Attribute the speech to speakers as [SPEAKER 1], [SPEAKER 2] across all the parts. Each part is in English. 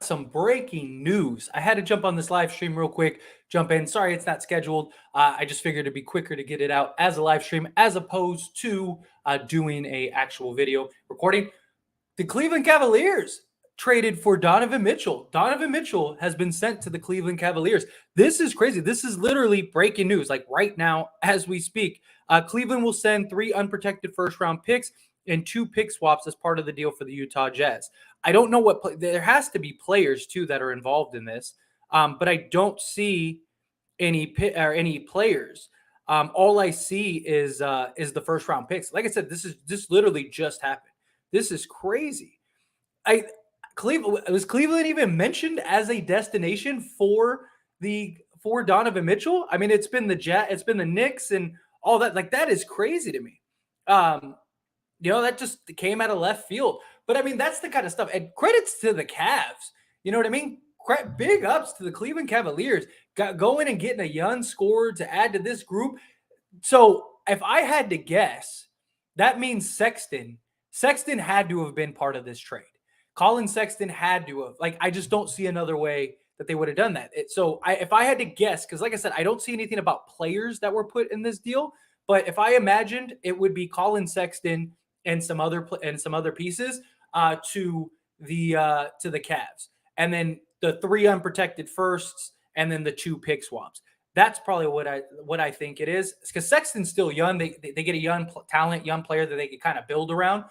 [SPEAKER 1] some breaking news. I had to jump on this live stream real quick, jump in. Sorry, it's not scheduled. I just figured it'd be quicker to get it out as a live stream as opposed to doing a actual video recording. The Cleveland Cavaliers traded for Donovan Mitchell. Donovan Mitchell has been sent to the Cleveland Cavaliers. This is crazy. This is literally breaking news, like right now as we speak. Cleveland will send 3 unprotected first-round picks and 2 pick swaps as part of the deal for the Utah Jazz. I don't know what there has to be players too that are involved in this, but I don't see any players. All I see is the first-round picks. Like I said, this literally just happened. This is crazy. Was Cleveland even mentioned as a destination for Donovan Mitchell? I mean, it's been the Knicks and all that. Like, that is crazy to me. That just came out of left field. But I mean, that's the kind of stuff. And credits to the Cavs. You know what I mean? Big ups to the Cleveland Cavaliers going and getting a young scorer to add to this group. So if I had to guess, that means Sexton had to have been part of this trade. Colin Sexton had to have. Like, I just don't see another way that they would have done that. If I had to guess, because like I said, I don't see anything about players that were put in this deal. But if I imagined, it would be Colin Sexton and some other pieces to the Cavs, and then the 3 unprotected firsts, and then the 2 pick swaps. That's probably what I think it is, because Sexton's still young. They get a young player that they can kind of build around.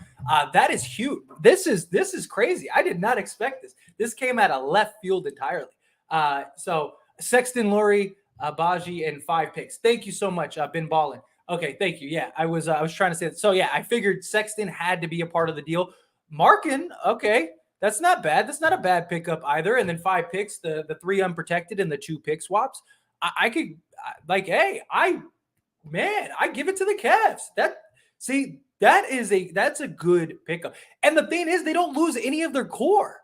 [SPEAKER 1] That is huge. This is crazy. I did not expect this. This came out of left field entirely. So Sexton, Laurie, Baji, and 5 picks. Thank you so much, Ben Ballin. Okay, thank you. Yeah, I was trying to say that. So yeah, I figured Sexton had to be a part of the deal. Markin, okay, that's not bad. That's not a bad pickup either. And then 5 picks, the 3 unprotected and the 2 pick swaps. I could I give it to the Cavs. That's a good pickup. And the thing is, they don't lose any of their core.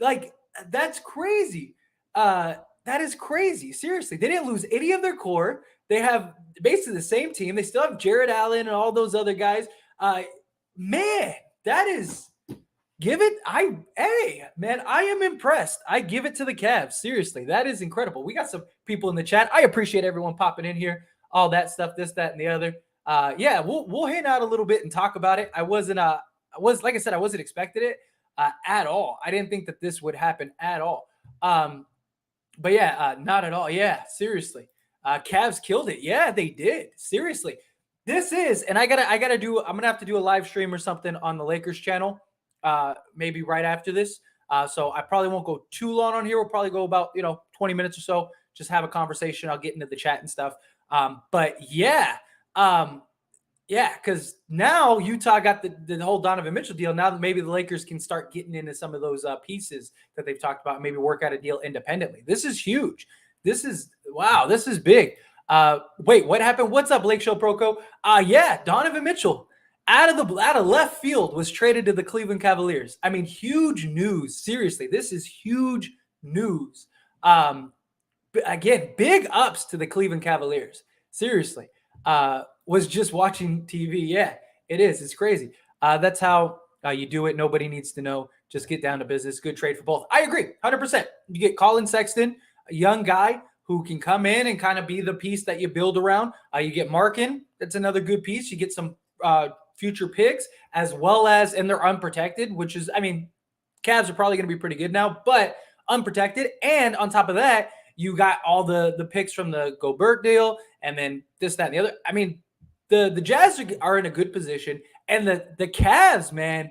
[SPEAKER 1] Like, that's crazy. That is crazy. Seriously, they didn't lose any of their core. They have basically the same team. They still have Jared Allen and all those other guys. Man, that is I am impressed. I give it to the Cavs. Seriously, that is incredible. We got some people in the chat. I appreciate everyone popping in here. All that stuff, this, that, and the other. We'll hang out a little bit and talk about it. I wasn't expecting it at all. I didn't think that this would happen at all. But yeah, not at all. Yeah, seriously. Cavs killed it. Yeah, they did. Seriously. I'm gonna have to do a live stream or something on the Lakers channel. Maybe right after this. So I probably won't go too long on here. We'll probably go about 20 minutes or so. Just have a conversation. I'll get into the chat and stuff. Because now Utah got the whole Donovan Mitchell deal. Now that maybe the Lakers can start getting into some of those pieces that they've talked about, and maybe work out a deal independently. This is huge. This is big. Wait, what happened? What's up, Lake Show Proco? Donovan Mitchell out of left field was traded to the Cleveland Cavaliers. I mean, huge news. Seriously, this is huge news. Again, big ups to the Cleveland Cavaliers. Seriously, was just watching TV. Yeah, it is. It's crazy. That's how you do it. Nobody needs to know. Just get down to business. Good trade for both. I agree, 100%. You get Colin Sexton, a young guy who can come in and kind of be the piece that you build around. You get Markin. That's another good piece. You get some future picks, as well as, and they're unprotected, which is, I mean, Cavs are probably going to be pretty good now, but unprotected. And on top of that, you got all the picks from the Gobert deal, and then this, that, and the other. I mean, the Jazz are in a good position, and the Cavs, man,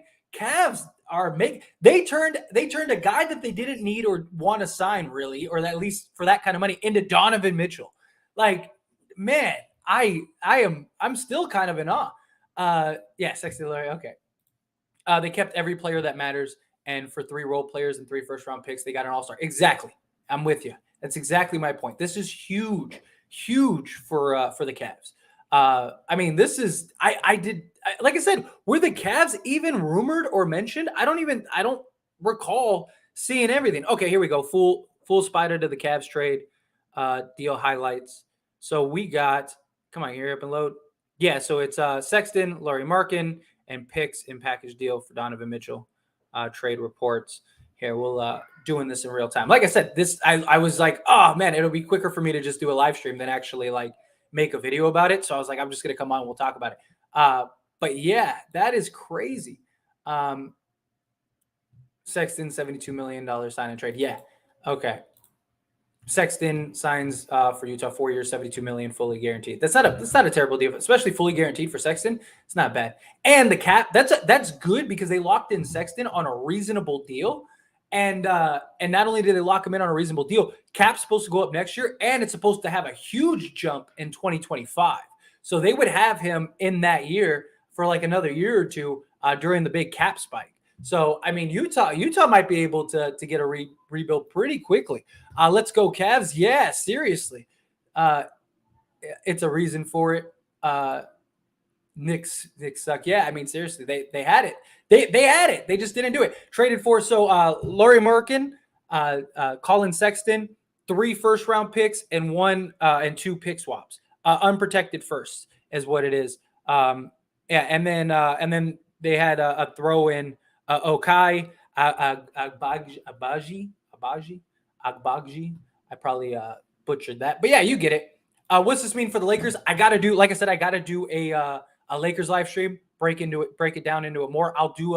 [SPEAKER 1] they turned a guy that they didn't need or want to sign really, or at least for that kind of money, into Donovan Mitchell. Like, man, I'm still kind of in awe. Sexton Larry. Okay. They kept every player that matters, and for 3 role players and 3 first-round picks, they got an all-star. Exactly. I'm with you. That's exactly my point. This is huge for the Cavs. I mean, this is like I said, were the Cavs even rumored or mentioned? I don't recall seeing everything. Okay, here we go. Full spider to the Cavs trade deal highlights. So we got, come on, here up and load. Yeah, so it's Sexton, Laurie Markin, and picks in package deal for Donovan Mitchell. Trade reports. Here, we'll doing this in real time. Like I said, I was like, oh man, it'll be quicker for me to just do a live stream than actually like make a video about it. So I was like, I'm just gonna come on and we'll talk about it. But yeah, that is crazy. Sexton, $72 million sign and trade. Yeah. Okay. Sexton signs for Utah 4 years, $72 million fully guaranteed. That's not a terrible deal, especially fully guaranteed for Sexton. It's not bad. And the cap, that's good because they locked in Sexton on a reasonable deal. And not only did they lock him in on a reasonable deal, cap's supposed to go up next year, and it's supposed to have a huge jump in 2025. So they would have him in that year for like another year or two during the big cap spike. So I mean, Utah might be able to get a rebuild pretty quickly. Let's go Cavs. Yeah, seriously. It's a reason for it. Knicks suck. Yeah, I mean, seriously, they had it. They had it. They just didn't do it. Traded for Lauri Markkanen, Colin Sexton, 3 first-round picks and 1 and 2 pick swaps. Unprotected first is what it is. Yeah, and then they had a throw in Okai Agbaji. I probably butchered that, but yeah, you get it. What's this mean for the Lakers? I gotta do a Lakers live stream, break it down into it more. I'll do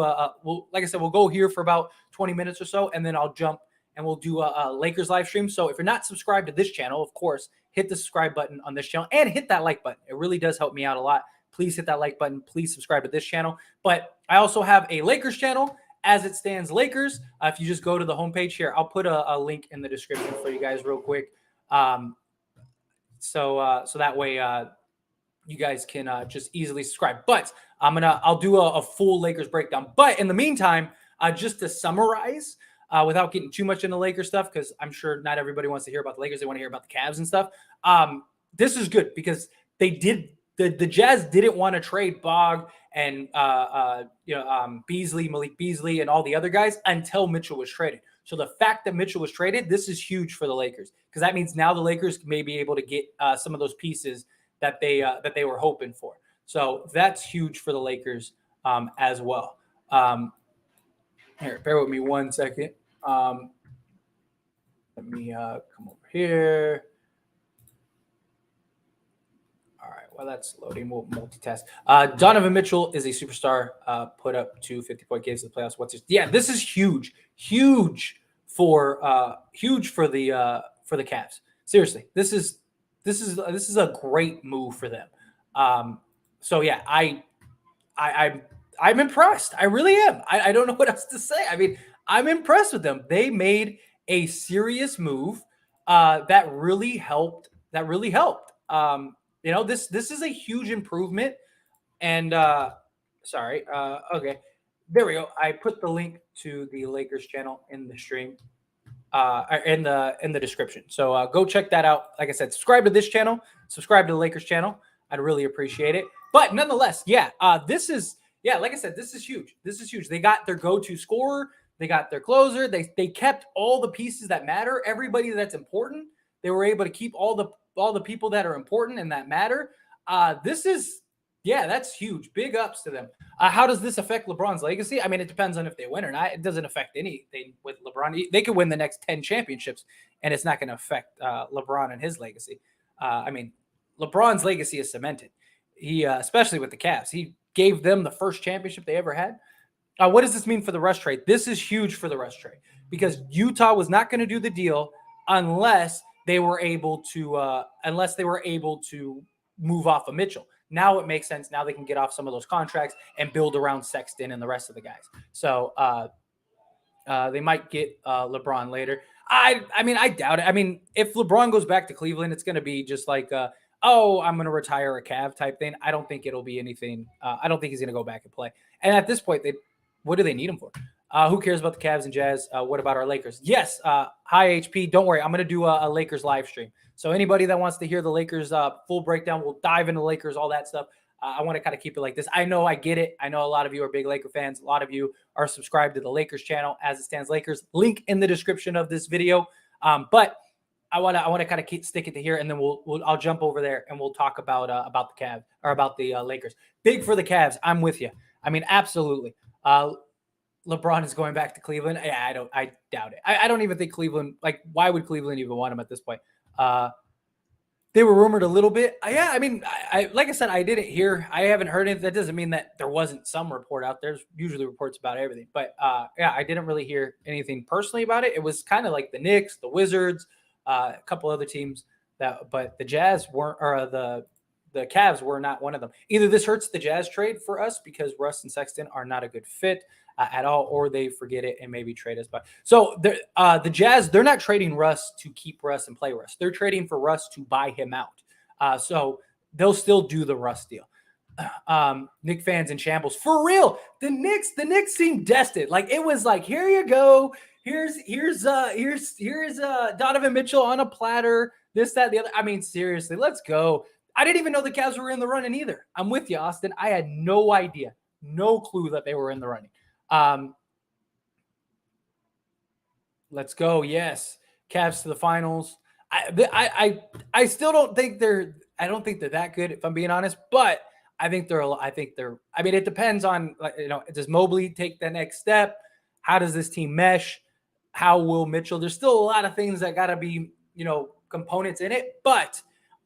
[SPEAKER 1] like I said, we'll go here for about 20 minutes or so, and then I'll jump and we'll do a Lakers live stream. So if you're not subscribed to this channel, of course, hit the subscribe button on this channel and hit that like button. It really does help me out a lot. Please hit that like button. Please subscribe to this channel. But I also have a Lakers channel, As It Stands Lakers. If you just go to the homepage here, I'll put a link in the description for you guys real quick. So that way you guys can just easily subscribe. But I'll do a full Lakers breakdown. But in the meantime, just to summarize, without getting too much into Lakers stuff, because I'm sure not everybody wants to hear about the Lakers. They want to hear about the Cavs and stuff. This is good because the Jazz didn't want to trade Bog and Beasley, Malik Beasley, and all the other guys until Mitchell was traded. So the fact that Mitchell was traded, this is huge for the Lakers because that means now the Lakers may be able to get some of those pieces that they were hoping for. So that's huge for the Lakers as well. Here, bear with me 1 second. Let me come over here. All right, well, that's loading. We'll multitask. Donovan Mitchell is a superstar. Put up 2 50-point games in the playoffs. Yeah, this is huge for the Cavs. Seriously, this is a great move for them. So yeah, I'm impressed. I really am. I don't know what else to say. I mean, I'm impressed with them. They made a serious move that really helped. This is a huge improvement. And okay, there we go. I put the link to the Lakers channel in the stream, in the description. So go check that out. Like I said, subscribe to this channel, subscribe to the Lakers channel. I'd really appreciate it. But nonetheless, yeah, like I said, this is huge. This is huge. They got their go-to scorer. They got their closer. They kept all the pieces that matter. Everybody that's important. They were able to keep all the people that are important and that matter. That's huge. Big ups to them. How does this affect LeBron's legacy? I mean, it depends on if they win or not. It doesn't affect anything with LeBron. They could win the next 10 championships, and it's not going to affect LeBron and his legacy. I mean, LeBron's legacy is cemented. He, especially with the Cavs, he gave them the first championship they ever had. What does this mean for the Russ trade? This is huge for the Russ trade because Utah was not going to do the deal unless they were able to move off of Mitchell. Now it makes sense. Now they can get off some of those contracts and build around Sexton and the rest of the guys. So they might get LeBron later. I mean, I doubt it. I mean, if LeBron goes back to Cleveland, it's going to be just like, I'm going to retire a Cav type thing. I don't think it'll be anything. I don't think he's going to go back and play. And at this point, what do they need him for? Who cares about the Cavs and Jazz? What about our Lakers? Yes. Hi, HP. Don't worry. I'm going to do a Lakers live stream. So anybody that wants to hear the Lakers full breakdown, we'll dive into Lakers, all that stuff. I want to kind of keep it like this. I know I get it. I know a lot of you are big Laker fans. A lot of you are subscribed to the Lakers channel, As It Stands Lakers. Link in the description of this video. But I want to kind of stick it to here, and then I'll jump over there and we'll talk about the Cavs or about the Lakers. Big for the Cavs. I'm with you. I mean, absolutely. LeBron is going back to Cleveland. Yeah, I doubt it. I don't even think Cleveland, like, why would Cleveland even want him at this point? They were rumored a little bit. Yeah, I mean, like I said, I didn't hear. I haven't heard it. That doesn't mean that there wasn't some report out. There's usually reports about everything, but yeah, I didn't really hear anything personally about it. It was kind of like the Knicks, the Wizards, a couple other teams but the Jazz weren't, or the Cavs were not one of them. Either this hurts the Jazz trade for us because Russ and Sexton are not a good fit at all, or they forget it and maybe trade us. But so the Jazz, they're not trading Russ to keep Russ and play Russ. They're trading for Russ to buy him out. So they'll still do the Russ deal. Knicks fans in shambles for real. The Knicks seemed destined. Like, it was like, here you go. Here's Donovan Mitchell on a platter. This, that, the other. I mean, seriously, let's go. I didn't even know the Cavs were in the running either. I'm with you, Austin. I had no idea, no clue that they were in the running. Let's go. Yes. Cavs to the finals. I still don't think I don't think they're that good, if I'm being honest, but I mean, it depends on, does Mobley take the next step? How does this team mesh? How will Mitchell? There's still a lot of things that got to be, components in it, but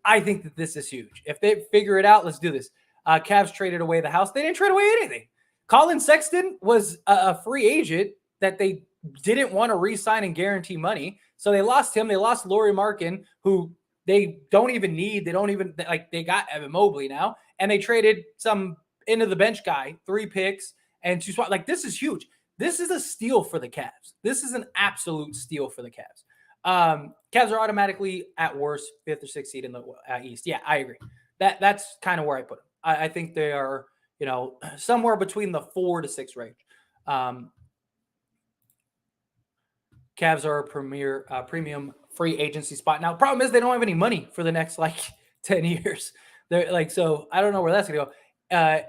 [SPEAKER 1] I think that this is huge. If they figure it out, let's do this. Cavs traded away the house. They didn't trade away anything. Colin Sexton was a free agent that they didn't want to re-sign and guarantee money. So they lost him. They lost Lauri Markkanen, who they don't even need. They don't even, like, they got Evan Mobley now. And they traded some into the bench guy, 3 picks and 2 spots. Like, this is huge. This is a steal for the Cavs. This is an absolute steal for the Cavs. Cavs are automatically at worst 5th or 6th seed in the East. Yeah, I agree. That's kind of where I put them. I think they are, somewhere between the 4 to 6 range. Cavs are a premium free agency spot. Now, problem is they don't have any money for the next 10 years. They're like, so I don't know where that's gonna go.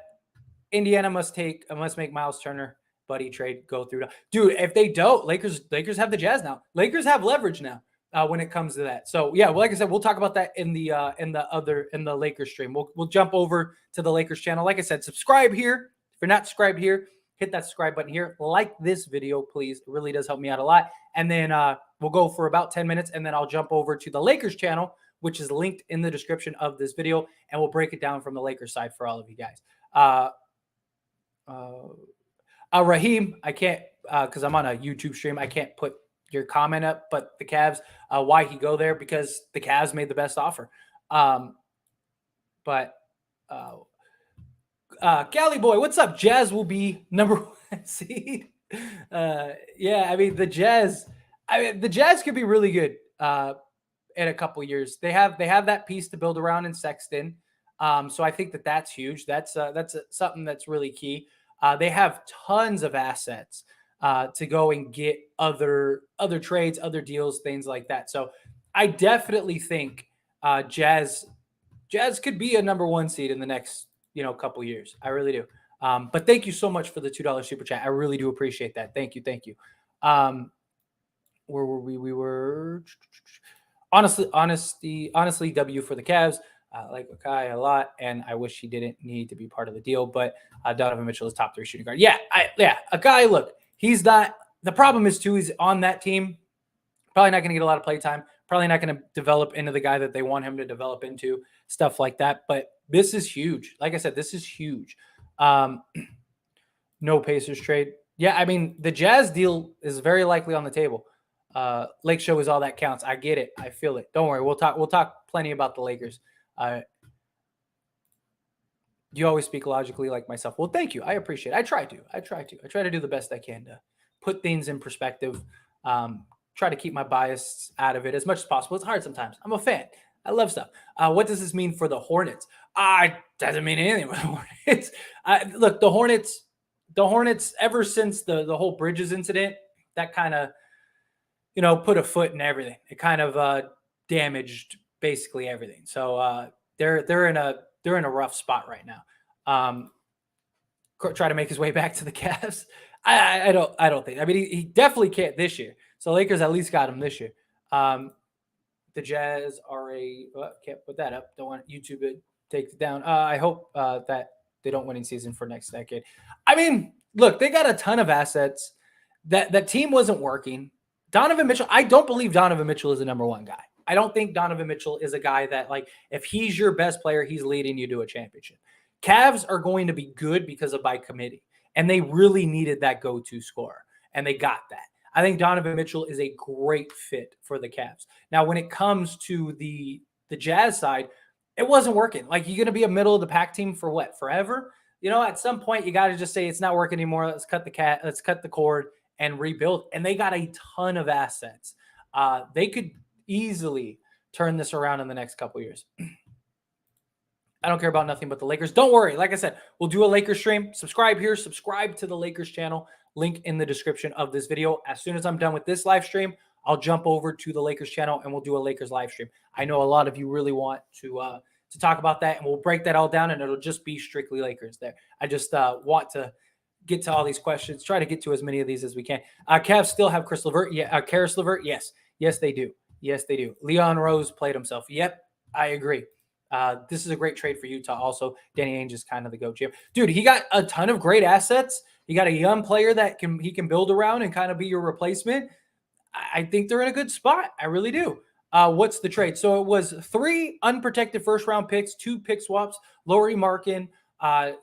[SPEAKER 1] Indiana must make Miles Turner buddy trade go through. Dude, if they don't, Lakers have the Jazz now. Lakers have leverage now when it comes to that. So yeah, well, like I said, we'll talk about that in the Lakers stream. We'll jump over to the Lakers channel. Like I said, subscribe here. If you're not subscribed here, hit that subscribe button here. Like this video, please. It really does help me out a lot. And then we'll go for about 10 minutes, and then I'll jump over to the Lakers channel, which is linked in the description of this video, and we'll break it down from the Lakers side for all of you guys. Raheem, I can't, because I'm on a YouTube stream, I can't put your comment up, but the Cavs, why he go there? Because the Cavs made the best offer. Cali boy, what's up? Jazz will be number 1 seed. Yeah, I mean, the Jazz could be really good in a couple years. They have that piece to build around in Sexton. So I think that's huge. That's something that's really key. They have tons of assets to go and get other trades, other deals, things like that. So I definitely think Jazz could be a number 1 seed in the next couple years. I really do. But thank you so much for the $2 super chat. I really do appreciate that. Thank you. Where were we? We were honestly W for the Cavs. I like Okai a lot, and I wish he didn't need to be part of the deal. But Donovan Mitchell is top 3 shooting guard. Yeah, Okai. Look, he's not. The problem is too, he's on that team. Probably not going to get a lot of play time. Probably not going to develop into the guy that they want him to develop into. Stuff like that. But this is huge. Like I said, this is huge. No Pacers trade. Yeah, I mean, the Jazz deal is very likely on the table. Lake Show is all that counts. I get it. I feel it. Don't worry. We'll talk plenty about the Lakers. You always speak logically like myself. Well, thank you. I appreciate it. I try to do the best I can to put things in perspective. Try to keep my bias out of it as much as possible. It's hard sometimes. I'm a fan. I love stuff. What does this mean for the Hornets? Doesn't mean anything with the Hornets. Look, the Hornets, ever since the whole Bridges incident, that kind of, put a foot in everything. It kind of damaged basically everything. So they're in a rough spot right now. Try to make his way back to the Cavs. I don't think. I mean, he definitely can't this year. So Lakers at least got him this year. The Jazz are can't put that up. Don't want YouTube to take it down. I hope that they don't winning season for next decade. I mean, look, they got a ton of assets. That team wasn't working. Donovan Mitchell, I don't believe Donovan Mitchell is the number one guy. I don't think Donovan Mitchell is a guy that, like, if he's your best player, he's leading you to a championship. Cavs are going to be good because of by committee, and they really needed that go-to scorer, and they got that. I think Donovan Mitchell is a great fit for the Cavs. Now, when it comes to the Jazz side, it wasn't working. Like, you're going to be a middle of the pack team for what, forever? At some point you got to just say it's not working anymore. Let's cut the cord and rebuild. And they got a ton of assets. They could easily turn this around in the next couple years. I don't care about nothing but the Lakers. Don't worry. Like I said, we'll do a Lakers stream. Subscribe here. Subscribe to the Lakers channel. Link in the description of this video. As soon as I'm done with this live stream, I'll jump over to the Lakers channel and we'll do a Lakers live stream. I know a lot of you really want to talk about that, and we'll break that all down, and it'll just be strictly Lakers there. I just want to get to all these questions, try to get to as many of these as we can. Cavs still have Chris LeVert. Yeah, Karis LeVert. Yes. Yes, they do. Yes, they do. Leon Rose played himself. Yep, I agree. This is a great trade for Utah also. Danny Ainge is kind of the go-to. Dude, he got a ton of great assets. He got a young player that he can build around and kind of be your replacement. I think they're in a good spot. I really do. What's the trade? So it was 3 unprotected first-round picks, 2 pick swaps, Lauri Markkanen,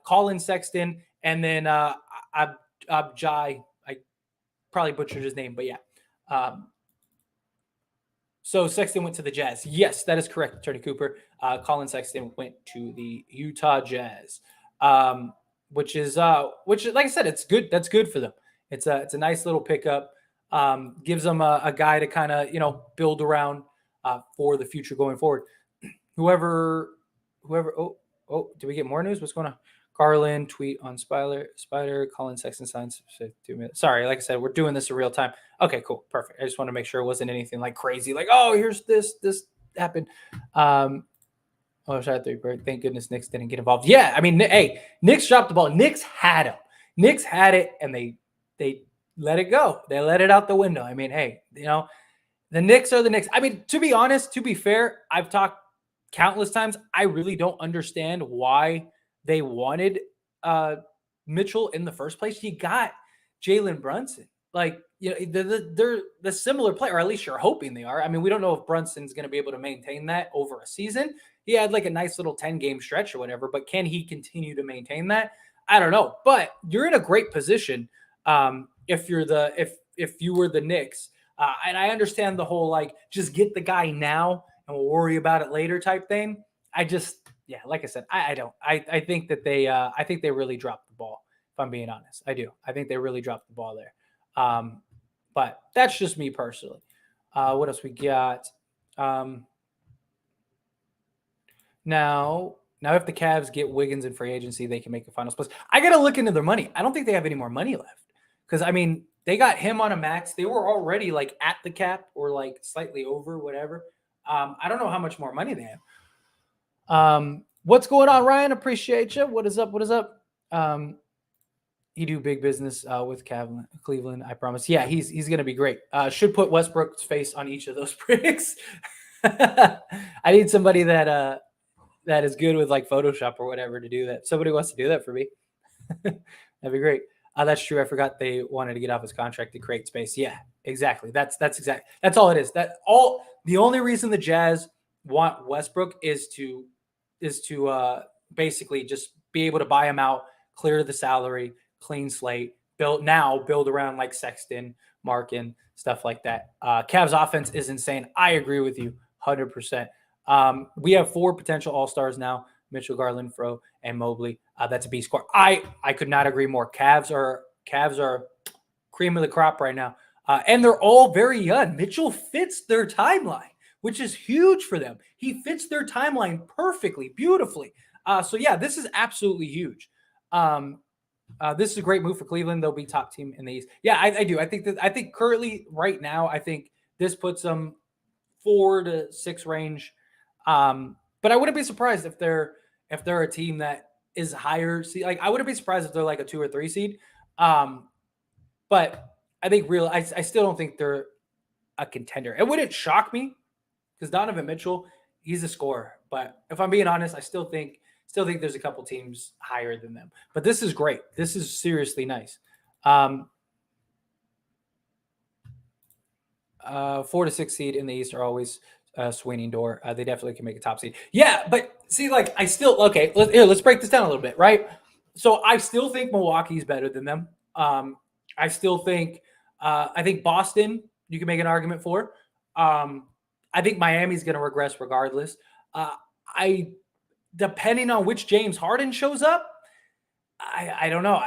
[SPEAKER 1] Colin Sexton, and then Abjai. I probably butchered his name, but yeah. So Sexton went to the Jazz. Yes, that is correct, Attorney Cooper. Colin Sexton went to the Utah Jazz, which is like I said, it's good. That's good for them. It's a nice little pickup. Gives them a guy to kind of build around for the future going forward. Whoever. Oh, do we get more news? What's going on? Garland tweet on Spider. Colin Sexton signs 2 minutes. Sorry, like I said, we're doing this in real time. Okay, cool, perfect. I just want to make sure it wasn't anything like crazy, like, oh, here's this happened. Oh, shout out to you, thank goodness Knicks didn't get involved. Yeah, I mean, hey, Knicks dropped the ball. Knicks had him. Knicks had it, and they let it go. They let it out the window. I mean, hey, the Knicks are the Knicks. I mean, to be honest, to be fair, I've talked countless times. I really don't understand why they wanted Mitchell in the first place. You got Jalen Brunson. Like, they're the similar player, or at least you're hoping they are. I mean, we don't know if Brunson's going to be able to maintain that over a season. He had like a nice little 10-game stretch or whatever, but can he continue to maintain that? I don't know. But you're in a great position if you were the Knicks. And I understand the whole, like, just get the guy now and we'll worry about it later type thing. Yeah, like I said, I don't. I think that I think they really dropped the ball, if I'm being honest. I do. I think they really dropped the ball there. But that's just me personally. What else we got? Now if the Cavs get Wiggins in free agency, they can make a finals place. I got to look into their money. I don't think they have any more money left. Because, I mean, they got him on a max. They were already, like, at the cap or, like, slightly over, whatever. I don't know how much more money they have. What's going on, Ryan? Appreciate you. What is up? He do big business with Cleveland, I promise. Yeah, he's going to be great. Should put Westbrook's face on each of those bricks. I need somebody that is good with, like, Photoshop or whatever to do that. Somebody wants to do that for me. That'd be great. That's true. I forgot they wanted to get off his contract to create space. Yeah, exactly. That's all it is. The only reason the Jazz want Westbrook is to basically just be able to buy him out, clear the salary, clean slate, build around like Sexton, Markin, stuff like that. Cavs offense is insane. I agree with you 100%. We have 4 potential all-stars now: Mitchell, Garland, Fro, and Mobley. That's a B score. I could not agree more. Cavs are cream of the crop right now. And they're all very young. Mitchell fits their timeline, which is huge for them. He fits their timeline perfectly, beautifully. So yeah, this is absolutely huge. This is a great move for Cleveland. They'll be top team in the East. Yeah, I do. I think currently right now, I think this puts them 4 to 6 range. But I wouldn't be surprised if they're a team that is higher seed. Like, I wouldn't be surprised if they're like a 2 or 3 seed. But I think I still don't think they're a contender. It wouldn't shock me because Donovan Mitchell, he's a scorer. But if I'm being honest, I still think Still think there's a couple teams higher than them. But this is great. This is seriously nice. 4 to 6 seed in the East are always swinging door. They definitely can make a top seed. Yeah, but see, like I still okay. Let's break this down a little bit, right? So I still think Milwaukee's better than them. I still think I think Boston you can make an argument for. I think Miami's going to regress regardless. I depending on which James Harden shows up, I don't know.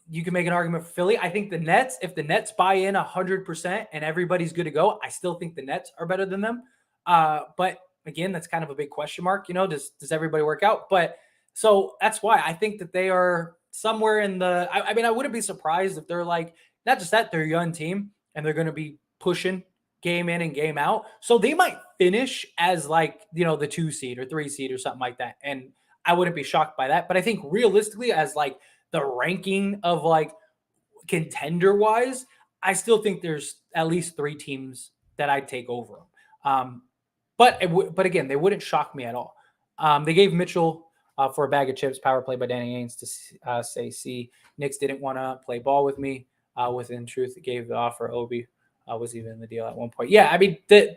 [SPEAKER 1] You can make an argument for Philly. I think the Nets, if the Nets buy in 100% and everybody's good to go, I still think the Nets are better than them. But again, that's kind of a big question mark. Does everybody work out? But so that's why I think that they are somewhere in the. I mean, I wouldn't be surprised if they're like not just that they're a young team and they're going to be pushing game in and game out. So they might finish as like the 2 seed or 3 seed or something like that, and I wouldn't be shocked by that. But I think realistically, as like the ranking of like contender wise, I still think there's at least 3 teams that I'd take over them. But again, they wouldn't shock me at all. They gave Mitchell for a bag of chips, power play by Danny Ainge to say, see, Knicks didn't want to play ball with me. Within truth, it gave the offer. Obi was even in the deal at one point. Yeah, I mean, the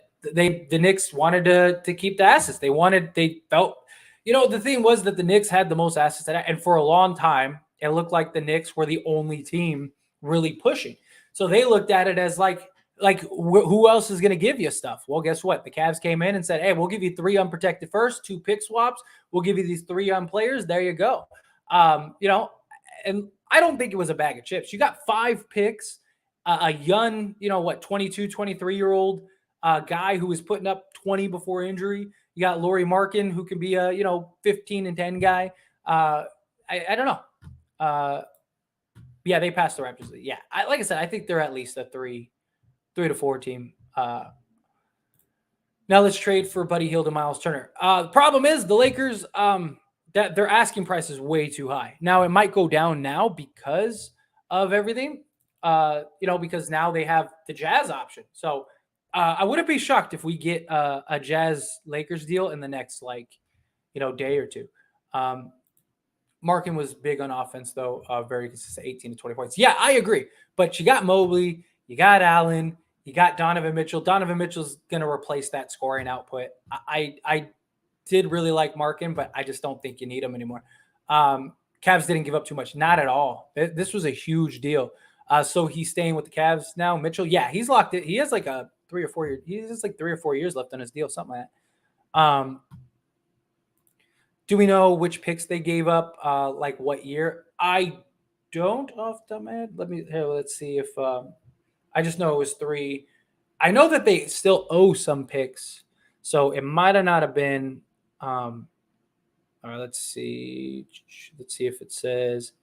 [SPEAKER 1] Knicks wanted to keep the assets. They felt, the thing was that the Knicks had the most assets, and for a long time, it looked like the Knicks were the only team really pushing. So they looked at it as like who else is going to give you stuff? Well, guess what? The Cavs came in and said, hey, we'll give you 3 unprotected firsts, 2 pick swaps. We'll give you these 3 young players. There you go. And I don't think it was a bag of chips. You got 5 picks, a young, 22, 23-year-old guy who was putting up 20 before injury. You got Lauri Markkanen, who can be a 15 and 10 guy. I don't know. Yeah, they passed the Raptors. Yeah, like I said, I think they're at least a 3 to 4 team. Now let's trade for Buddy Hield and Miles Turner. The problem is the Lakers, that their asking price is way too high. Now it might go down now because of everything, because now they have the Jazz option. So I wouldn't be shocked if we get a Jazz Lakers deal in the next day or two. Markin was big on offense though, very consistent, 18 to 20 points. Yeah, I agree. But you got Mobley, you got Allen, you got Donovan Mitchell. Donovan Mitchell's going to replace that scoring output. I did really like Markin, but I just don't think you need him anymore. Cavs didn't give up too much. Not at all. This was a huge deal. So he's staying with the Cavs now. Mitchell, yeah, he's locked in. He has like a 3 or 4 year. He has like 3 or 4 years left on his deal, something like that. Do we know which picks they gave up? Like what year? I don't off the top of my head. Let's see if I just know it was 3. I know that they still owe some picks, so it might have not have been. All right, let's see. Let's see if it says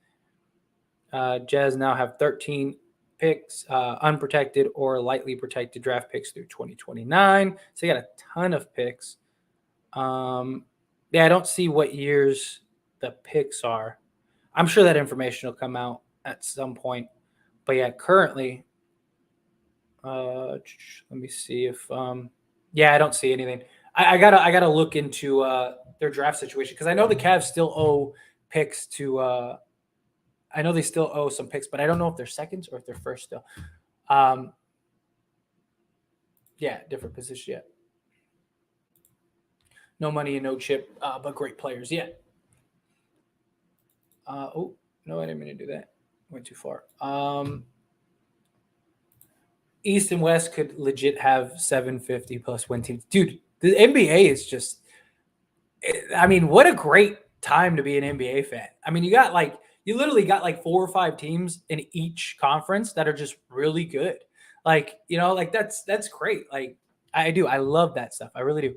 [SPEAKER 1] Jazz now have 13 picks, unprotected or lightly protected draft picks through 2029. So they got a ton of picks. Yeah, I don't see what years the picks are. I'm sure that information will come out at some point. But yeah, currently, let me see if yeah, I don't see anything. I gotta look into their draft situation because I know the Cavs still owe picks to I know they still owe some picks, but I don't know if they're seconds or if they're first still. Yeah, different position yet. No money and no chip, but great players. Yeah. Oh, no, I didn't mean to do that. Went too far. East and West could legit have 750 plus win teams. Dude, the NBA is just, I mean, what a great time to be an NBA fan. I mean, you literally got like 4 or 5 teams in each conference that are just really good. Like, that's great. Like, I love that stuff. I really do.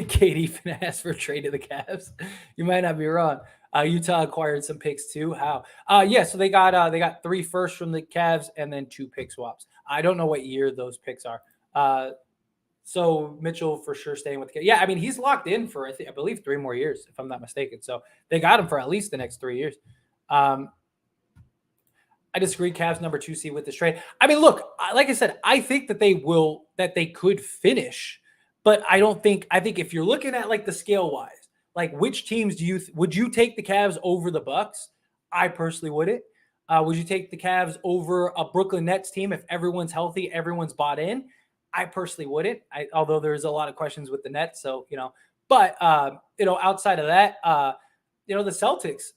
[SPEAKER 1] Katie finna ask for a trade to the Cavs. You might not be wrong. Utah acquired some picks too. How? Yeah, so they got 3 firsts from the Cavs and then 2 pick swaps. I don't know what year those picks are. So Mitchell for sure staying with the Cavs. Yeah, I mean he's locked in for I believe 3 more years if I'm not mistaken. So they got him for at least the next 3 years. I disagree. Cavs number 2 seed with this trade. I mean, look, like I said, I think that they could finish But I think if you're looking at like the scale wise, like which teams would you take the Cavs over the Bucks? I personally wouldn't. Would you take the Cavs over a Brooklyn Nets team if everyone's healthy, everyone's bought in? I personally wouldn't. Although there's a lot of questions with the Nets, so But outside of that, the Celtics.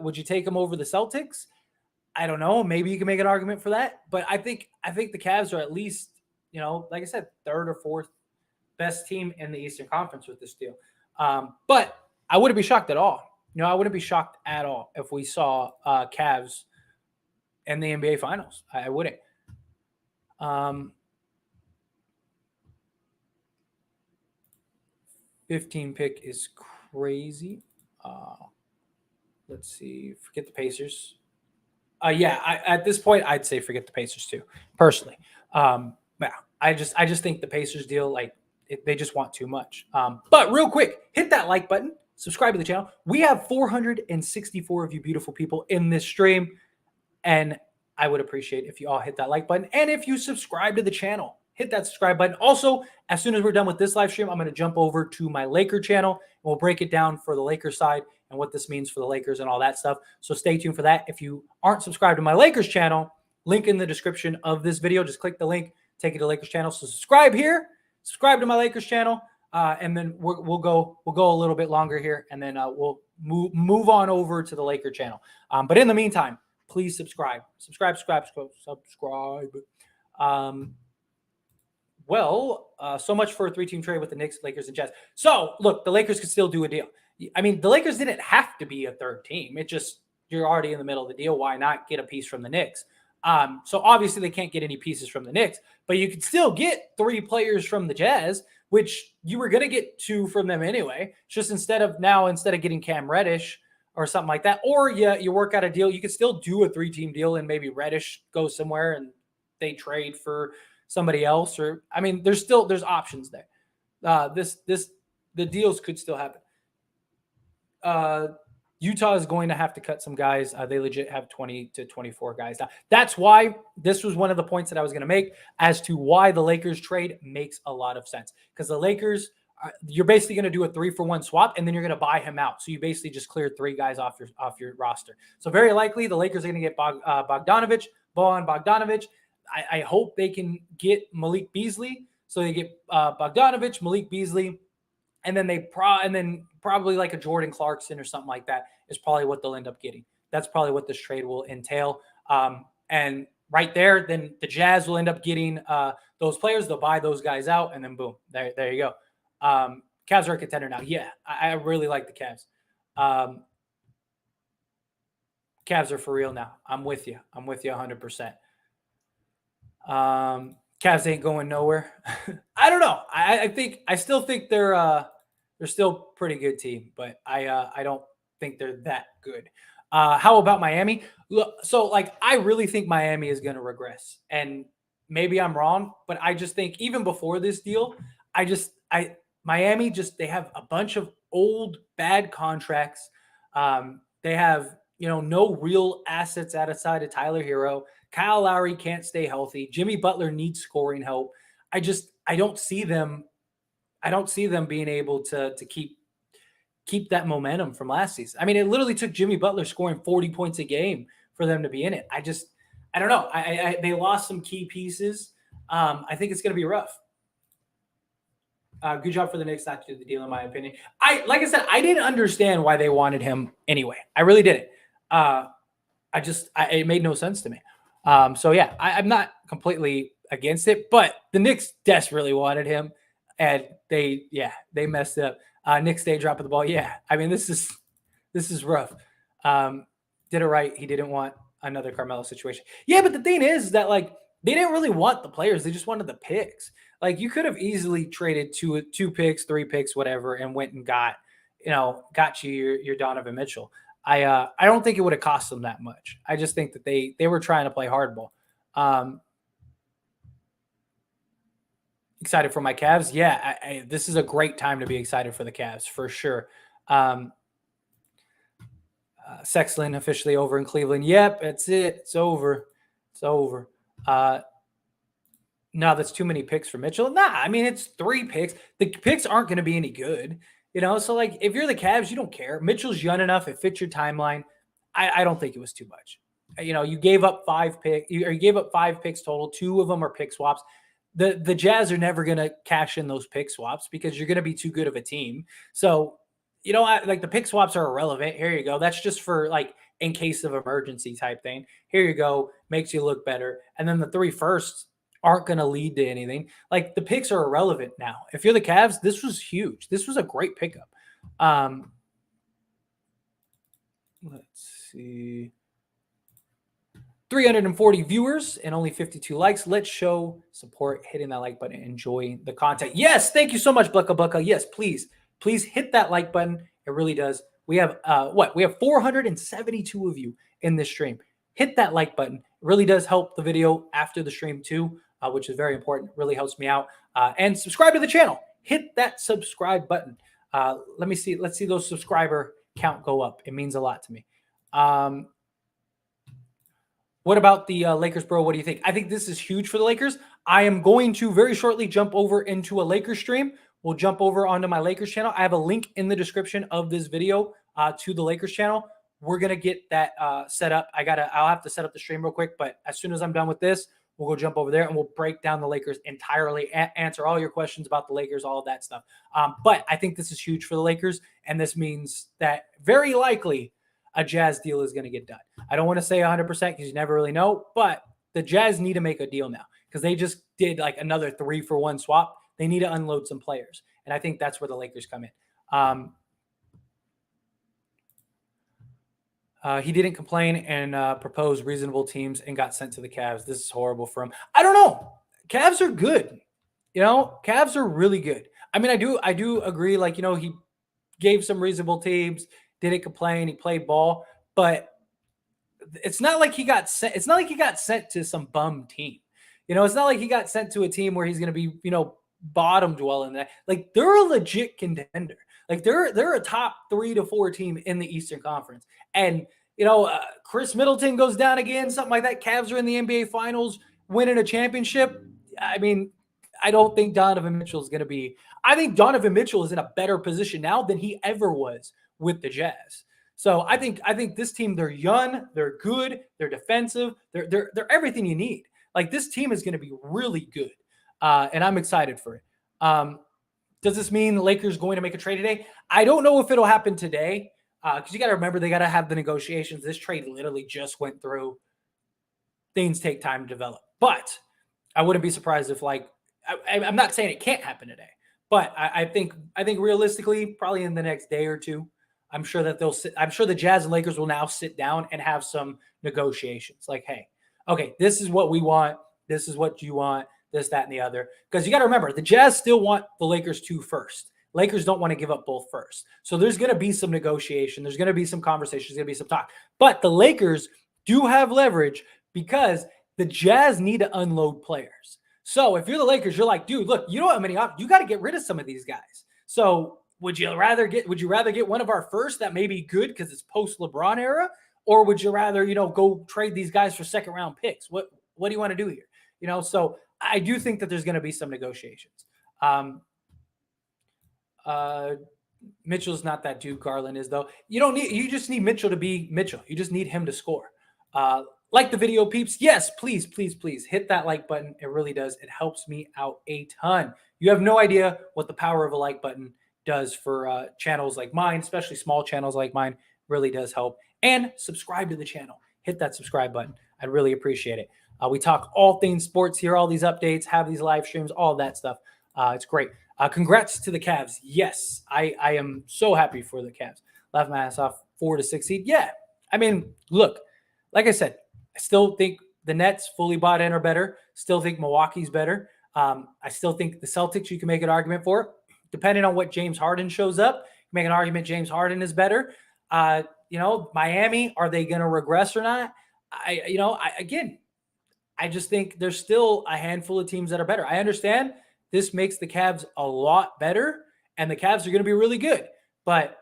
[SPEAKER 1] Would you take them over the Celtics? I don't know. Maybe you can make an argument for that, but I think the Cavs are at least like I said, third or fourth best team in the Eastern Conference with this deal. But I wouldn't be shocked at all. I wouldn't be shocked at all if we saw Cavs in the NBA Finals. I wouldn't. 15 pick is crazy. Let's see. Forget the Pacers. At this point, I'd say forget the Pacers too, personally. I just think the Pacers deal, they just want too much. But real quick, hit that like button, subscribe to the channel. We have 464 of you beautiful people in this stream, and I would appreciate if you all hit that like button. And if you subscribe to the channel, hit that subscribe button. Also, as soon as we're done with this live stream, I'm going to jump over to my Laker channel, and we'll break it down for the Lakers side and what this means for the Lakers and all that stuff. So stay tuned for that. If you aren't subscribed to my Lakers channel, link in the description of this video. Just click the link, take you to Lakers channel. So subscribe here, subscribe to my Lakers channel, and then we'll go a little bit longer here, and then we'll move on over to the Laker channel. But in the meantime, please subscribe. Subscribe. So much for a 3-team trade with the Knicks, Lakers, and Jazz. So, look, the Lakers could still do a deal. I mean, the Lakers didn't have to be a third team. It just, you're already in the middle of the deal. Why not get a piece from the Knicks? So, obviously, they can't get any pieces from the Knicks, but you could still get 3 players from the Jazz, which you were going to get 2 from them anyway. It's just instead of getting Cam Reddish or something like that, or you work out a deal, you could still do a 3-team deal and maybe Reddish goes somewhere and they trade for somebody else, or there's options there. The deals could still happen. Utah is going to have to cut some guys. They legit have 20 to 24 guys now. That's why this was one of the points that I was going to make as to why the Lakers trade makes a lot of sense, because the Lakers, you're basically going to do a 3-for-1 swap, and then you're going to buy him out. So you basically just cleared 3 guys off your roster. So very likely the Lakers are going to get Bogdanovich, Bojan Bogdanovich. I hope they can get Malik Beasley. So they get Bogdanovich, Malik Beasley, and then probably like a Jordan Clarkson or something like that is probably what they'll end up getting. That's probably what this trade will entail. And right there, then the Jazz will end up getting those players. They'll buy those guys out, and then boom, there you go. Cavs are a contender now. Yeah, I really like the Cavs. Cavs are for real now. I'm with you 100%. Cavs ain't going nowhere. I don't know. I still think they're still pretty good team, but I don't think they're that good. How about Miami? Look, so I really think Miami is going to regress, and maybe I'm wrong, but I just think even before this deal, Miami they have a bunch of old bad contracts. They have no real assets outside of Tyler Hero. Kyle Lowry can't stay healthy. Jimmy Butler needs scoring help. I don't see them being able to keep that momentum from last season. It literally took Jimmy Butler scoring 40 points a game for them to be in it. I don't know. They lost some key pieces. I think it's going to be rough. Good job for the Knicks not to do the deal, in my opinion. Like I said, I didn't understand why they wanted him anyway. I really didn't. It made no sense to me. So yeah, I'm not completely against it, but the Knicks desperately wanted him, and they messed up. Knicks day dropping the ball. Yeah, this is rough. Did it right. He didn't want another Carmelo situation. Yeah, but the thing is that they didn't really want the players. They just wanted the picks. You could have easily traded 2 picks, 3 picks, whatever, and went and got you your Donovan Mitchell. I don't think it would have cost them that much. I just think that they were trying to play hardball. Excited for my Cavs? Yeah, this is a great time to be excited for the Cavs, for sure. Sexton officially over in Cleveland. Yep, that's it. It's over. It's over. No, that's too many picks for Mitchell. Nah, I mean, it's 3 picks. The picks aren't going to be any good, So, like, if you're the Cavs, you don't care. Mitchell's young enough. It fits your timeline. I don't think it was too much. You gave up 5 you gave up 5 picks total. 2 of them are pick swaps. The Jazz are never going to cash in those pick swaps because you're going to be too good of a team. So, like the pick swaps are irrelevant. Here you go. That's just for like in case of emergency type thing. Here you go. Makes you look better. And then the 3 firsts aren't going to lead to anything. Like the picks are irrelevant now. If you're the Cavs, this was huge. This was a great pickup. Let's see. 340 viewers and only 52 likes. Let's show support hitting that like button and enjoy the content. Yes, thank you so much, Blucka Blucka. Yes, please hit that like button. It really does. We have We have 472 of you in this stream. Hit that like button. It really does help the video after the stream too, which is very important. It really helps me out. And subscribe to the channel. Hit that subscribe button. Let's see those subscriber count go up. It means a lot to me. What about the Lakers, bro? What do you think? I think this is huge for the Lakers. I am going to very shortly jump over into a Lakers stream. We'll jump over onto my Lakers channel. I have a link in the description of this video to the Lakers channel. We're going to get that set up. I'll have to set up the stream real quick, but as soon as I'm done with this, we'll go jump over there and we'll break down the Lakers entirely, answer all your questions about the Lakers, all of that stuff. But I think this is huge for the Lakers, and this means that very likely a Jazz deal is going to get done. I don't want to say 100% because you never really know, but the Jazz need to make a deal now because they just did like another 3-for-1 swap. They need to unload some players, and I think that's where the Lakers come in. He didn't complain and propose reasonable teams and got sent to the Cavs. This is horrible for him. I don't know. Cavs are good. Cavs are really good. I mean, I do agree. Like, he gave some reasonable teams, didn't complain. He played ball, but it's not like he got sent. It's not like he got sent to some bum team. It's not like he got sent to a team where he's going to be, bottom dwelling that. Like, they're a legit contender. Like they're a top 3 to 4 team in the Eastern Conference. And, Chris Middleton goes down again, something like that. Cavs are in the NBA Finals, winning a championship. I mean, I don't think Donovan Mitchell is going to be – I think Donovan Mitchell is in a better position now than he ever was with the Jazz. So I think this team, they're young, they're good, they're defensive, they're everything you need. Like, this team is going to be really good, and I'm excited for it. Does this mean the Lakers going to make a trade today? I don't know if it'll happen today because you got to remember they got to have the negotiations. This trade literally just went through. Things take time to develop. But I wouldn't be surprised if, like, I'm not saying it can't happen today, but I think realistically, probably in the next day or two, I'm sure that I'm sure the Jazz and Lakers will now sit down and have some negotiations. Like, hey, okay, this is what we want. This is what you want. This, that, and the other. Because you got to remember, the Jazz still want the Lakers 2 first. Lakers don't want to give up both first. So there's going to be some negotiation. There's going to be some conversation. There's going to be some talk. But the Lakers do have leverage because the Jazz need to unload players. So if you're the Lakers, you're like, dude, look, you don't have many options. You got to get rid of some of these guys. So would you rather get one of our first that may be good because it's post LeBron era? Or would you rather, go trade these guys for second round picks? What do you want to do here? So I do think that there's going to be some negotiations. Mitchell's not that dude Garland is, though. You just need Mitchell to be Mitchell. You just need him to score. Like the video, peeps. Yes, please hit that like button. It really does. It helps me out a ton. You have no idea what the power of a like button does for channels like mine, especially small channels like mine. Really does help. And subscribe to the channel. Hit that subscribe button. I'd really appreciate it. We talk all things sports here, all these updates, have these live streams, all that stuff. It's great. Congrats to the Cavs. Yes, I am so happy for the Cavs. Laughed my ass off, 4 to 6 seed. Yeah, I mean, look, like I said, I still think the Nets fully bought in are better. Still think Milwaukee's better. I still think the Celtics, you can make an argument for. Depending on what James Harden shows up, make an argument James Harden is better. Miami, are they going to regress or not? I just think there's still a handful of teams that are better. I understand this makes the Cavs a lot better, and the Cavs are going to be really good. But,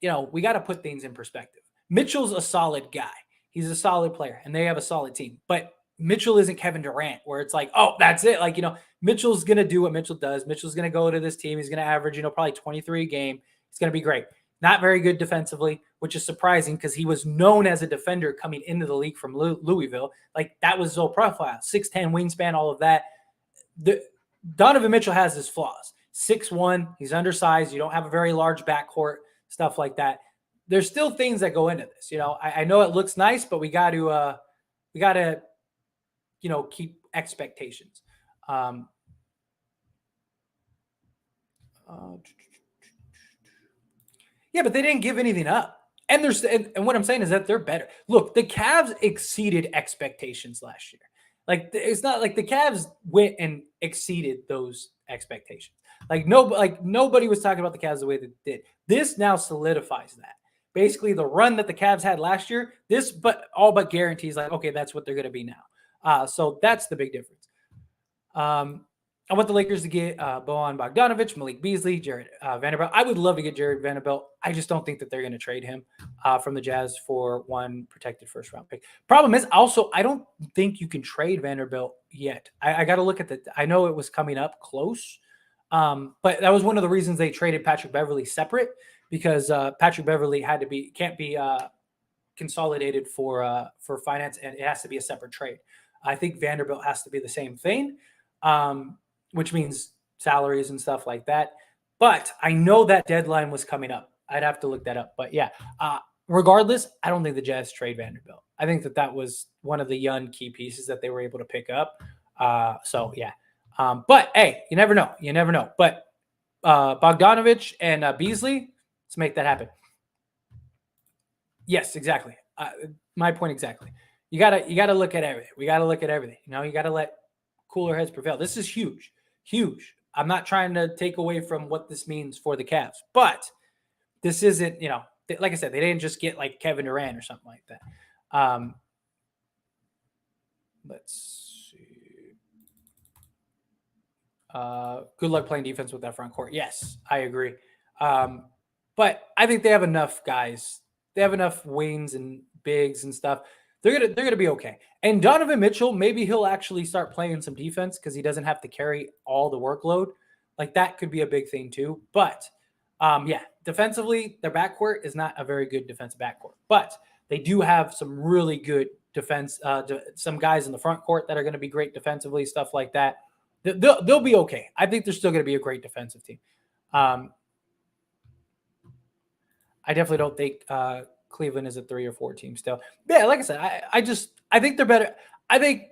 [SPEAKER 1] we got to put things in perspective. Mitchell's a solid guy. He's a solid player, and they have a solid team. But Mitchell isn't Kevin Durant, where it's like, oh, that's it. Like, Mitchell's going to do what Mitchell does. Mitchell's going to go to this team. He's going to average, probably 23 a game. He's going to be great. Not very good defensively, which is surprising because he was known as a defender coming into the league from Louisville. Like, that was his whole profile. 6'10", wingspan, all of that. Donovan Mitchell has his flaws. 6'1", he's undersized. You don't have a very large backcourt, stuff like that. There's still things that go into this. I know it looks nice, but we got to keep expectations. Yeah, but they didn't give anything up. And what I'm saying is that they're better. Look, the Cavs exceeded expectations last year. Like, it's not like the Cavs went and exceeded those expectations. Nobody was talking about the Cavs the way they did. This now solidifies that. Basically, the run that the Cavs had last year, all but guarantees, like, okay, that's what they're going to be now. So that's the big difference. I want the Lakers to get Bojan Bogdanovic, Malik Beasley, Jared Vanderbilt. I would love to get Jared Vanderbilt. I just don't think that they're going to trade him from the Jazz for one protected first-round pick. Problem is, also, I don't think you can trade Vanderbilt yet. I got to look at I know it was coming up close, but that was one of the reasons they traded Patrick Beverley separate, because Patrick Beverley can't be consolidated for finance, and it has to be a separate trade. I think Vanderbilt has to be the same thing. Which means salaries and stuff like that. But I know that deadline was coming up. I'd have to look that up. But yeah, regardless, I don't think the Jazz trade Vanderbilt. I think that was one of the young key pieces that they were able to pick up. So yeah. But hey, you never know. You never know. But Bogdanovic and Beasley, let's make that happen. Yes, exactly. My point exactly. You gotta look at everything. We gotta look at everything. You gotta let cooler heads prevail. This is huge. Huge. I'm not trying to take away from what this means for the Cavs, but this isn't, like I said, they didn't just get like Kevin Durant or something like that. Let's see. Good luck playing defense with that front court. Yes, I agree. But I think they have enough guys. They have enough wings and bigs and stuff. They're gonna be okay. And Donovan Mitchell, maybe he'll actually start playing some defense because he doesn't have to carry all the workload. Like, that could be a big thing too. But yeah, defensively, their backcourt is not a very good defensive backcourt. But they do have some really good defense. Some guys in the front court that are going to be great defensively, stuff like that. They'll be okay. I think they're still going to be a great defensive team. I definitely don't think Cleveland is a 3 or 4 team still. Yeah, like I said, I think they're better. I think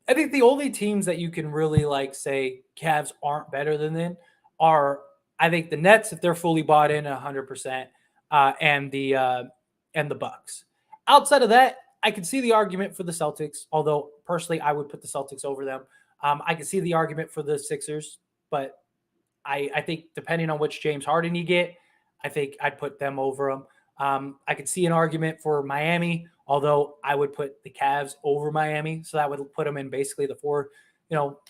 [SPEAKER 1] the only teams that you can really say Cavs aren't better than them are, I think, the Nets, if they're fully bought in 100%, and the Bucks. Outside of that, I can see the argument for the Celtics, although personally I would put the Celtics over them. I can see the argument for the Sixers, but I think depending on which James Harden you get, I think I'd put them over them. I could see an argument for Miami, although I would put the Cavs over Miami, so that would put them in basically the 4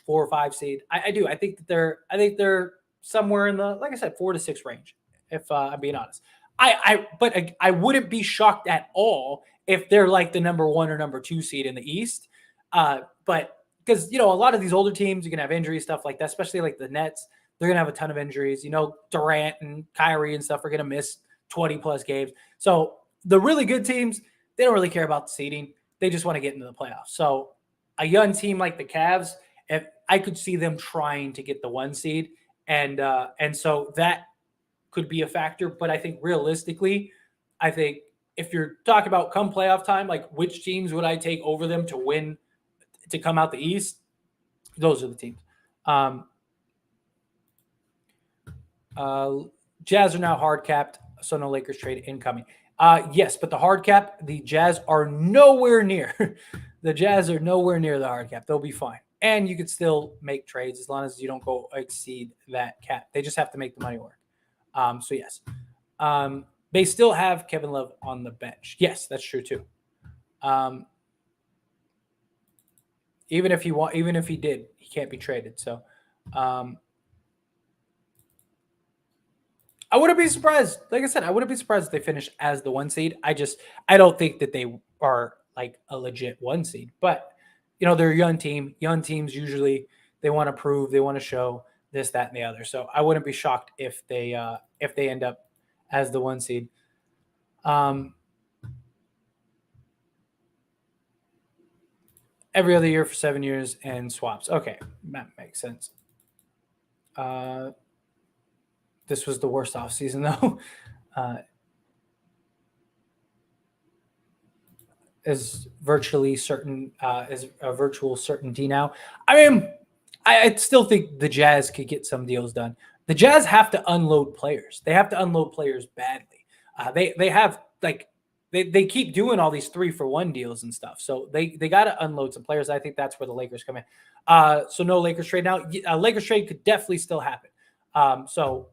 [SPEAKER 1] or 5 seed. I do. I think they're somewhere in the, like I said, 4 to 6 range. If I'm being honest, but I wouldn't be shocked at all if they're like the number 1 or number 2 seed in the East. But because a lot of these older teams, you can have injuries, stuff like that, especially like the Nets. They're gonna have a ton of injuries. Durant and Kyrie and stuff are gonna miss 20 plus games. So the really good teams, they don't really care about the seeding. They just want to get into the playoffs. So a young team like the Cavs, if I could see them trying to get the 1 seed, and so that could be a factor. But I think realistically, I think if you're talking about come playoff time, like which teams would I take over them to win, to come out the East, those are the teams. Jazz are now hard capped, so no Lakers trade incoming. Yes, but the hard cap, the Jazz are nowhere near. The Jazz are nowhere near the hard cap. They'll be fine. And you could still make trades as long as you don't go exceed that cap. They just have to make the money work. So yes. They still have Kevin Love on the bench. Yes, that's true too. Even if he did, he can't be traded. So I wouldn't be surprised. Like I said, I wouldn't be surprised if they finish as the 1 seed. I don't think that they are like a legit 1 seed. But they're a young team. Young teams usually they want to prove, they want to show this, that, and the other. So I wouldn't be shocked if they end up as the 1 seed. Every other year for 7 years and swaps. Okay, that makes sense. This was the worst offseason, though. Is virtually certain, is a virtual certainty now. I mean, I still think the Jazz could get some deals done. The Jazz have to unload players. They have to unload players badly. They have like they keep doing all these 3-for-1 deals and stuff. So they got to unload some players. I think that's where the Lakers come in. So no Lakers trade now. Lakers trade could definitely still happen. So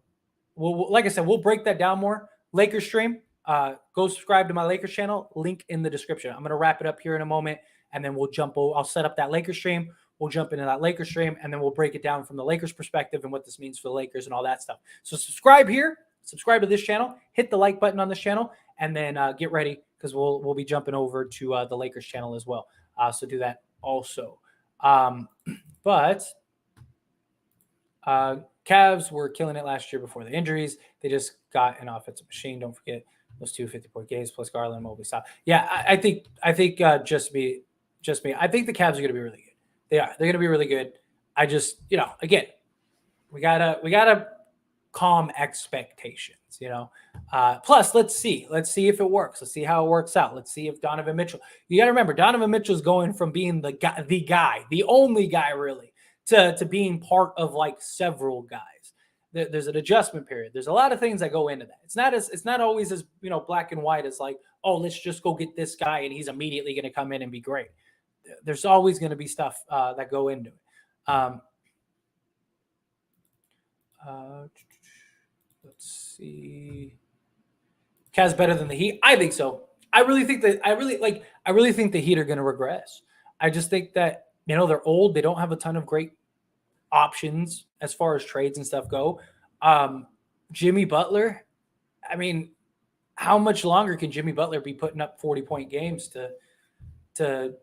[SPEAKER 1] like I said, we'll break that down more. Lakers stream. Go subscribe to my Lakers channel. Link in the description. I'm going to wrap it up here in a moment, and then we'll jump. I'll set up that Lakers stream. We'll jump into that Lakers stream, and then we'll break it down from the Lakers perspective and what this means for the Lakers and all that stuff. So subscribe here. Subscribe to this channel. Hit the like button on this channel, and then get ready because we'll be jumping over to the Lakers channel as well. So do that also. But Cavs were killing it last year before the injuries. They just got an offensive machine. Don't forget those 2 50-point games plus Garland, Mobley, stop. Yeah, I think just me. I think the Cavs are going to be really good. They are. They're going to be really good. I just, again, we gotta calm expectations. Plus, let's see if it works. Let's see how it works out. Let's see if Donovan Mitchell. You got to remember, Donovan Mitchell's going from being the only guy really, to being part of like several guys. There's an adjustment period. There's a lot of things that go into that. It's not always as black and white as like, oh, let's just go get this guy and he's immediately going to come in and be great. There's always going to be stuff that go into it. Let's see. Cavs better than the Heat? I think so. I really think the Heat are going to regress. I just think that they're old. They don't have a ton of great options as far as trades and stuff go. Jimmy Butler, I mean, how much longer can Jimmy Butler be putting up 40-point games to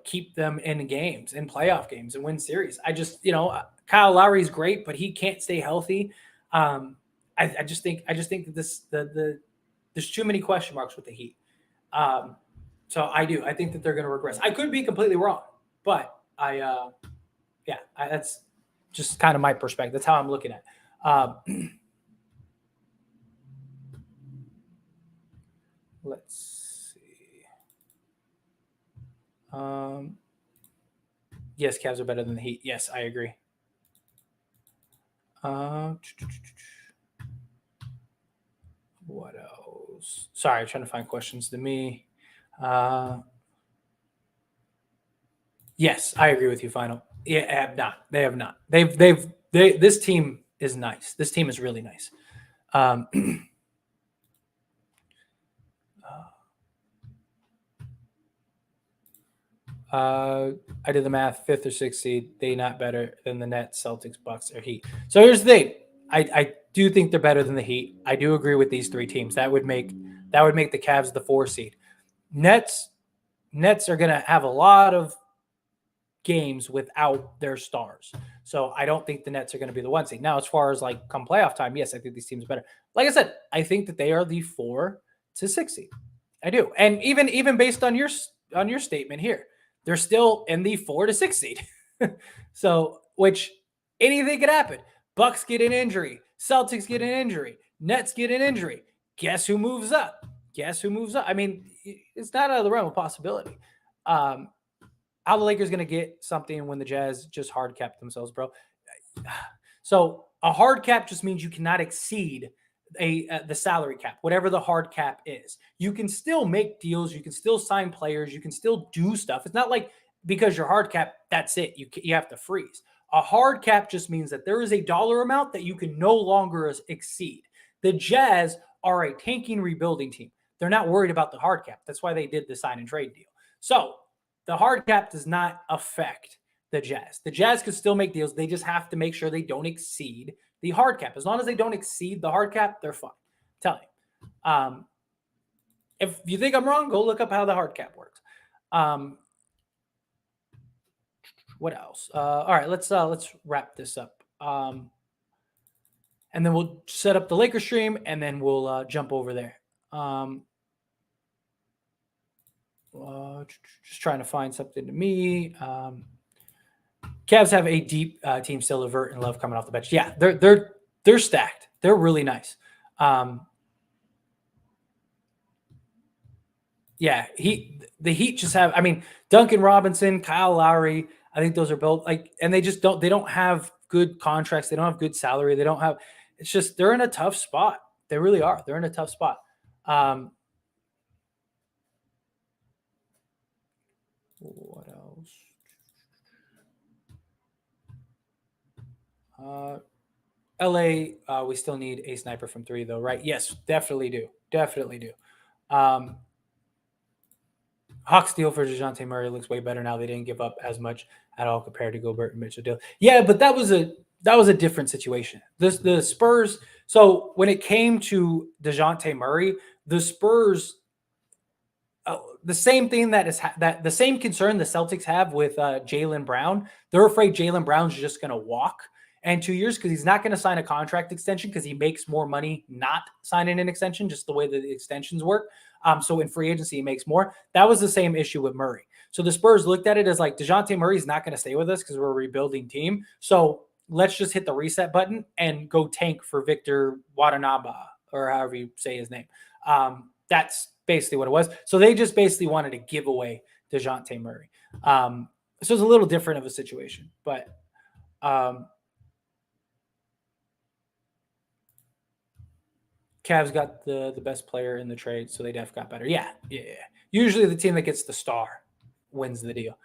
[SPEAKER 1] keep them in games, in playoff games, and win series? I just, Kyle Lowry's great, but he can't stay healthy. I just think that there's too many question marks with the Heat. So I think that they're going to regress. I could be completely wrong, but that's just kind of my perspective. That's how I'm looking at it. Let's see. Yes, Cavs are better than the Heat. Yes, I agree. What else? Sorry, I'm trying to find questions to me. Yes, I agree with you, Final. Yeah, They have not. This team is nice. This team is really nice. I did the math, 5th or 6th seed. They not better than the Nets, Celtics, Bucks, or Heat. So here's the thing. I do think they're better than the Heat. I do agree with these 3 teams. That would make the Cavs the 4 seed. Nets are going to have a lot of games without their stars. So I don't think the Nets are going to be the 1 seed. Now, as far as like come playoff time, yes, I think these teams are better. Like I said, I think that they are the 4 to 6 seed. I do. And even based on your statement here, they're still in the 4 to 6 seed. So, which anything could happen. Bucks get an injury. Celtics get an injury. Nets get an injury. Guess who moves up? I mean, it's not out of the realm of possibility. How the Lakers going to get something when the Jazz just hard cap themselves, bro? So a hard cap just means you cannot exceed the salary cap, whatever the hard cap is. You can still make deals. You can still sign players. You can still do stuff. It's not like because you're hard cap, that's it. You have to freeze. A hard cap just means that there is a dollar amount that you can no longer exceed. The Jazz are a tanking, rebuilding team. They're not worried about the hard cap. That's why they did the sign and trade deal. So the hard cap does not affect the Jazz. The Jazz could still make deals. They just have to make sure they don't exceed the hard cap. As long as they don't exceed the hard cap, they're fine. I'm telling you. If you think I'm wrong, go look up how the hard cap works. what else? All right, let's wrap this up. And then we'll set up the Lakers stream, and then we'll jump over there. Um, just trying to find something to me. Cavs have a deep team still. Levert and Love coming off the bench. Yeah, they're stacked. They're really nice. Yeah, the Heat just have. I mean, Duncan Robinson, Kyle Lowry. I think those are both like, and they just don't. They don't have good contracts. They don't have good salary. They don't have. It's just they're in a tough spot. They really are. They're in a tough spot. What else? LA, we still need a sniper from three, though, right? Yes, definitely do. Definitely do. Hawks deal for DeJounte Murray looks way better now. They didn't give up as much at all compared to Gobert and Mitchell deal. Yeah, but that was a different situation. The Spurs. So when it came to DeJounte Murray, the Spurs, the same thing that the same concern the Celtics have with Jaylen Brown. They're afraid Jaylen Brown's just going to walk in 2 years because he's not going to sign a contract extension because he makes more money not signing an extension, just the way that the extensions work. So in free agency, he makes more. That was the same issue with Murray. So the Spurs looked at it as like DeJounte Murray's not going to stay with us because we're a rebuilding team. So let's just hit the reset button and go tank for Victor Watanabe or however you say his name. That's basically what it was. So they just basically wanted to give away DeJounte Murray. So it's a little different of a situation, but Cavs got the best player in the trade, so they def got better. Yeah. Usually the team that gets the star wins the deal.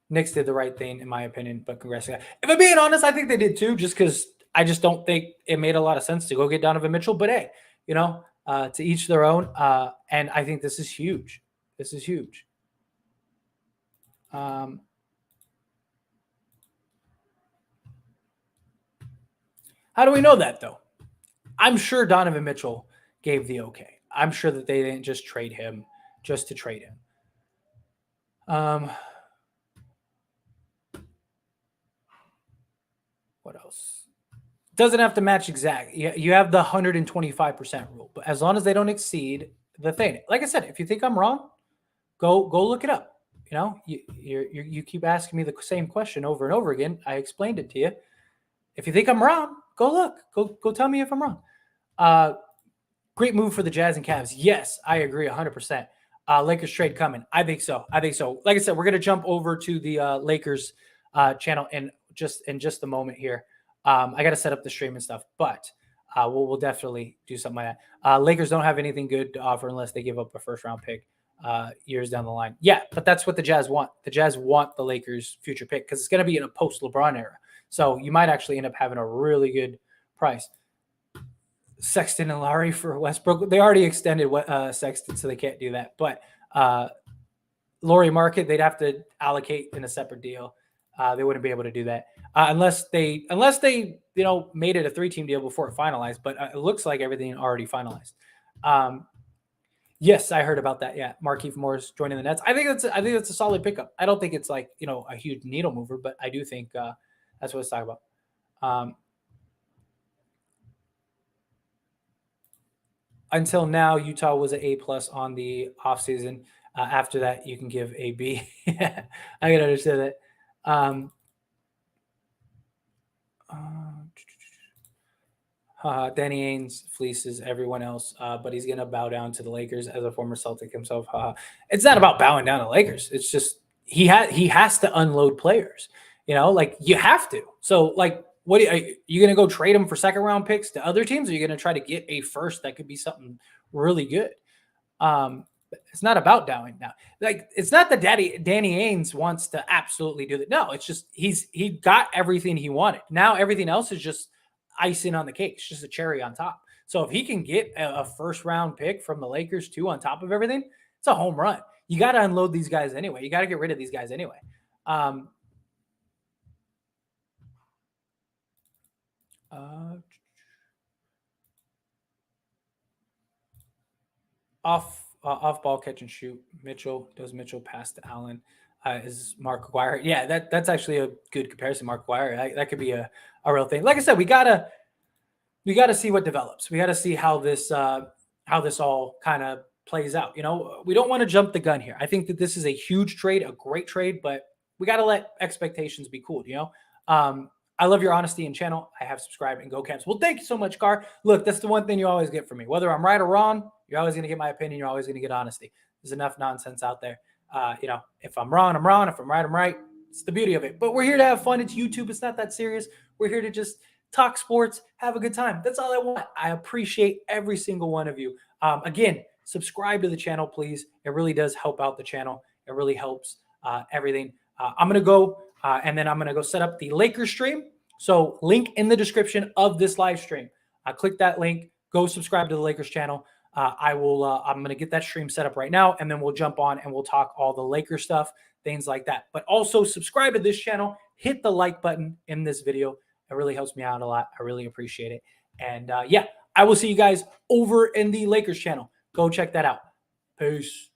[SPEAKER 1] Knicks did the right thing, in my opinion, but congrats. If I'm being honest, I think they did too, just because I just don't think it made a lot of sense to go get Donovan Mitchell. But hey, to each their own. And I think this is huge. This is huge. How do we know that, though? I'm sure Donovan Mitchell gave the okay. I'm sure that they didn't just trade him just to trade him. What else? Doesn't have to match exact. You have the 125% rule, but as long as they don't exceed the thing. Like I said, if you think I'm wrong, go look it up. You keep asking me the same question over and over again. I explained it to you. If you think I'm wrong, go look. Go tell me if I'm wrong. Great move for the Jazz and Cavs. Yes, I agree 100%. Lakers trade coming. I think so. Like I said, we're going to jump over to the Lakers channel in just a moment here. I got to set up the stream and stuff, but we'll definitely do something like that. Lakers don't have anything good to offer unless they give up a first-round pick years down the line. Yeah, but that's what the Jazz want. The Jazz want the Lakers' future pick because it's going to be in a post-LeBron era. So you might actually end up having a really good price. Sexton and Lowry for Westbrook. They already extended Sexton, so they can't do that. But Laurie market, they'd have to allocate in a separate deal. They wouldn't be able to do that unless they made it a 3-team deal before it finalized. But it looks like everything already finalized. Yes, I heard about that. Yeah, Markieff Morris joining the Nets. I think that's a solid pickup. I don't think it's like a huge needle mover, but I do think that's what it's talking about. Until now, Utah was an A+ on the offseason. After that, you can give a B. I can understand that. Danny Ainge fleeces everyone else, but he's going to bow down to the Lakers as a former Celtic himself. It's not about bowing down to Lakers. It's just he has to unload players. Like you have to. So like, what are you going to go trade him for second-round picks to other teams? Or are you going to try to get a first that could be something really good? It's not about bowing down. Like it's not that Danny Ainge wants to absolutely do that. No, it's just he got everything he wanted. Now everything else is just icing on the cake. It's just a cherry on top. So if he can get a first-round pick from the Lakers too on top of everything, it's a home run. You got to unload these guys anyway. You got to get rid of these guys anyway. Off ball catch and shoot. Does Mitchell pass to Allen? Is Mark Aguirre? Yeah, that's actually a good comparison. Mark Aguirre, that could be a real thing. Like I said, we gotta see what develops. We gotta see how this all kind of plays out. You know, we don't want to jump the gun here. I think that this is a huge trade, a great trade, but we got to let expectations be cooled. You know, I love your honesty and channel. I have subscribed and go Caps. Well, thank you so much, Car. Look, that's the one thing you always get from me. Whether I'm right or wrong, you're always going to get my opinion. You're always going to get honesty. There's enough nonsense out there. You know, if I'm wrong, I'm wrong. If I'm right, I'm right. It's the beauty of it. But we're here to have fun. It's YouTube. It's not that serious. We're here to just talk sports, have a good time. That's all I want. I appreciate every single one of you. Again, subscribe to the channel, please. It really does help out the channel. It really helps everything. I'm going to go and then I'm going to go set up the Lakers stream. So link in the description of this live stream. Click that link. Go subscribe to the Lakers channel. I'm going to get that stream set up right now, and then we'll jump on and we'll talk all the Lakers stuff, things like that. But also subscribe to this channel. Hit the like button in this video. It really helps me out a lot. I really appreciate it. And yeah, I will see you guys over in the Lakers channel. Go check that out. Peace.